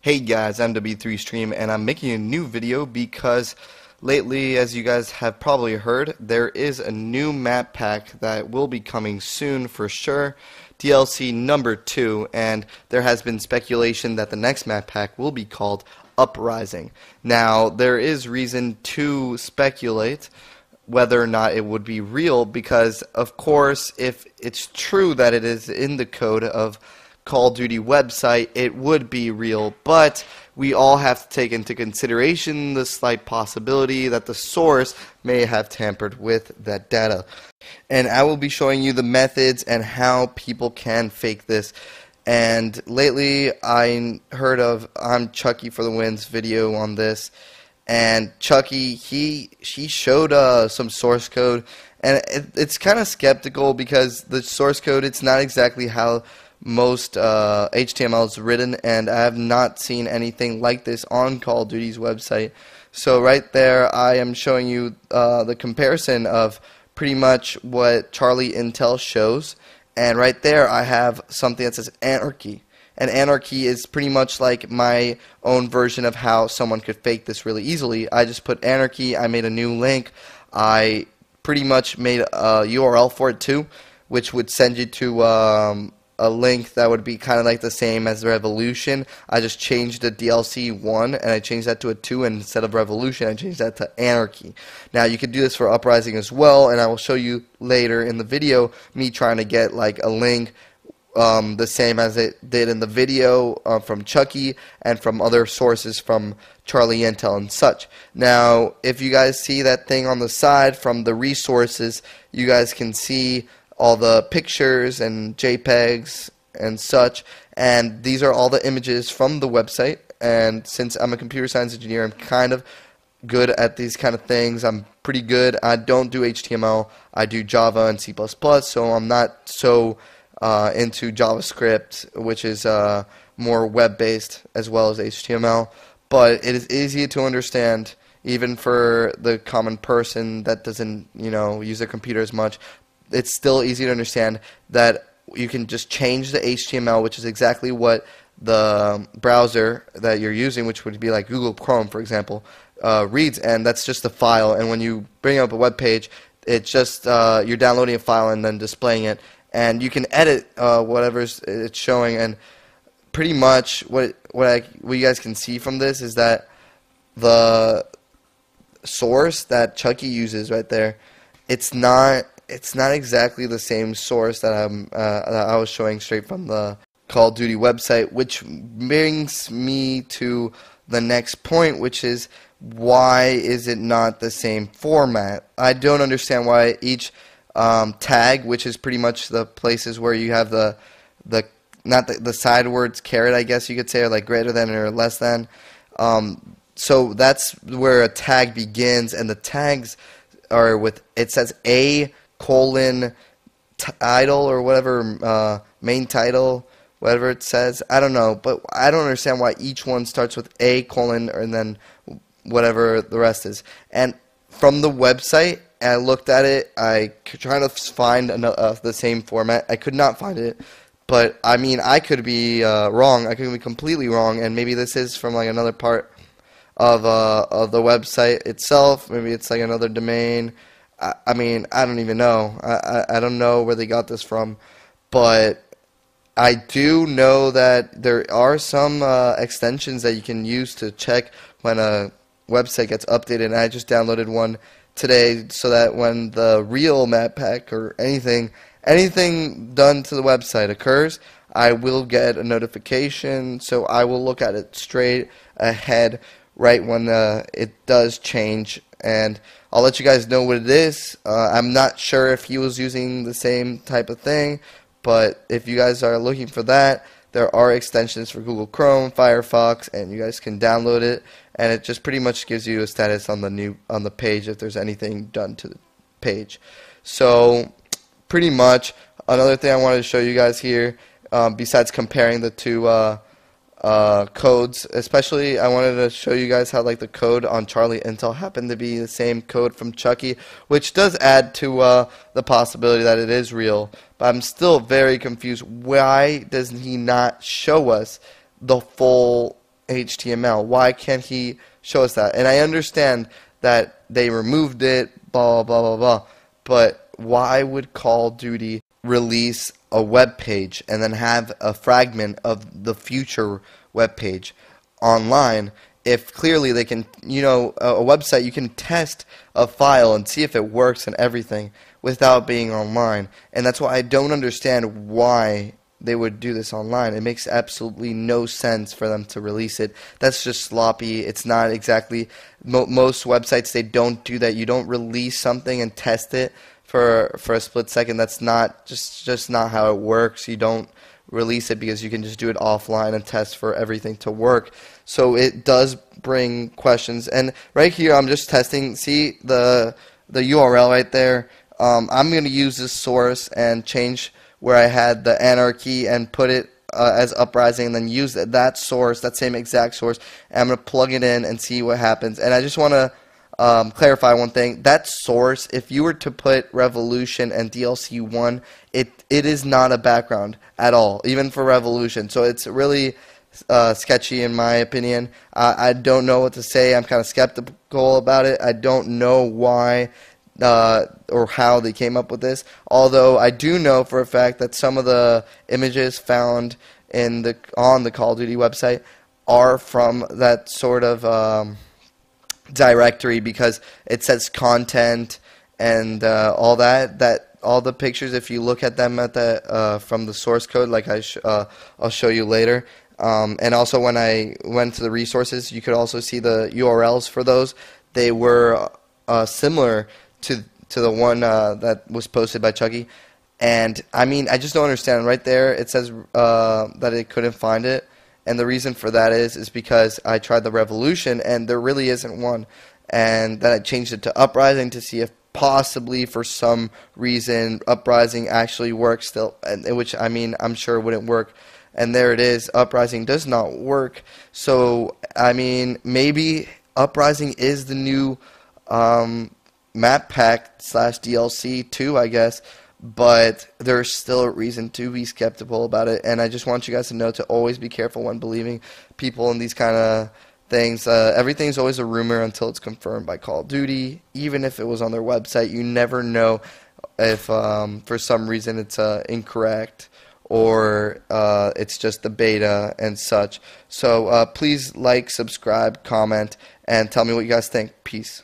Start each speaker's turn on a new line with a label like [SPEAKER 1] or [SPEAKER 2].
[SPEAKER 1] Hey guys, I'm W3Stream and I'm making a new video because lately, as you guys have probably heard, there is a new map pack that will be coming soon for sure, DLC number 2, and there has been speculation that the next map pack will be called Uprising. Now, there is reason to speculate whether or not it would be real because, of course, if it's true that it is in the code of Call of Duty website, it would be real, but we all have to take into consideration the slight possibility that the source may have tampered with that data. And I will be showing you the methods and how people can fake this. And lately I heard of I'm Chucky for the Wins video on this, and Chucky, he showed some source code, and it's kind of skeptical because the source code, it's not exactly how most HTML is written, and I have not seen anything like this on Call of Duty's website. So right there I am showing you the comparison of pretty much what Charlie Intel shows, and right there I have something that says anarchy. And anarchy is pretty much like my own version of how someone could fake this really easily. I just put anarchy, I made a new link, I pretty much made a URL for it too, which would send you to a link that would be kind of like the same as Revolution. I just changed the DLC 1 and I changed that to a 2, and instead of Revolution I changed that to Anarchy. Now you could do this for Uprising as well, and I will show you later in the video me trying to get like a link the same as it did in the video from Chucky and from other sources from Charlie Intel and such. Now if you guys see that thing on the side from the resources, you guys can see all the pictures and JPEGs and such, and these are all the images from the website. And since I'm a computer science engineer, I'm kind of good at these kind of things. I'm pretty good. I don't do HTML, I do Java and C++, so I'm not so into JavaScript, which is more web-based as well as HTML, but it is easy to understand even for the common person that doesn't, use their computer as much. It's still easy to understand that you can just change the HTML, which is exactly what the browser that you're using, which would be like Google Chrome, for example, reads, and that's just a file. And when you bring up a web page, it's just you're downloading a file and then displaying it, and you can edit whatever it's showing. And pretty much what you guys can see from this is that the source that Chucky uses right there, it's not exactly the same source that I was showing straight from the Call of Duty website, which brings me to the next point, which is why is it not the same format? I don't understand why each tag, which is pretty much the places where you have the side words caret, I guess you could say, or like greater than or less than. So that's where a tag begins, and the tags are with, it says A colon title or whatever, main title, whatever it says. I don't know, but I don't understand why each one starts with A colon and then whatever the rest is. And from the website, I looked at it, I tried to find the same format. I could not find it, but I mean, I could be wrong. I could be completely wrong, and maybe this is from like another part of the website itself. Maybe it's like another domain. I mean, I don't even know. I don't know where they got this from, but I do know that there are some extensions that you can use to check when a website gets updated, and I just downloaded one today so that when the real map pack or anything done to the website occurs, I will get a notification, so I will look at it straight ahead right when it does change, and I'll let you guys know what it is. I'm not sure if he was using the same type of thing, but if you guys are looking for that, there are extensions for Google Chrome, Firefox, and you guys can download it, and it just pretty much gives you a status on the page if there's anything done to the page. So pretty much another thing I wanted to show you guys here, besides comparing the two codes, especially I wanted to show you guys how like the code on Charlie Intel happened to be the same code from Chucky, which does add to the possibility that it is real. But I'm still very confused. Why does he not show us the full HTML? Why can't he show us that? And I understand that they removed it, blah, blah, blah, blah, but why would Call of Duty release a web page and then have a fragment of the future web page online if clearly they can, a website, you can test a file and see if it works and everything without being online. And that's why I don't understand why they would do this online. It makes absolutely no sense for them to release it. That's just sloppy. It's not exactly, most websites, they don't do that. You don't release something and test it for a split second. That's not, just not how it works. You don't release it because you can just do it offline and test for everything to work. So it does bring questions. And right here, I'm just testing. See the URL right there? I'm going to use this source and change where I had the anarchy and put it as Uprising, and then use that source, that same exact source, and I'm going to plug it in and see what happens. And I just want to clarify one thing. That source, if you were to put Revolution and DLC 1, it is not a background at all, even for Revolution. So it's really sketchy in my opinion. I don't know what to say. I'm kind of skeptical about it. I don't know why or how they came up with this. Although I do know for a fact that some of the images found on the Call of Duty website are from that sort of directory, because it says content and all that all the pictures, if you look at them at the from the source code, like I'll show you later. And also when I went to the resources, you could also see the URLs for those. They were similar to the one that was posted by Chucky. And I mean, I just don't understand. Right there it says that it couldn't find it. And the reason for that is because I tried the Revolution and there really isn't one. And then I changed it to Uprising to see if possibly for some reason Uprising actually works still, which I mean I'm sure wouldn't work. And there it is, Uprising does not work. So I mean, maybe Uprising is the new map pack / DLC 2, I guess. But there's still a reason to be skeptical about it, and I just want you guys to know to always be careful when believing people in these kind of things. Everything's always a rumor until it's confirmed by Call of Duty. Even if it was on their website, you never know if for some reason it's incorrect or it's just the beta and such. So please like, subscribe, comment, and tell me what you guys think. Peace.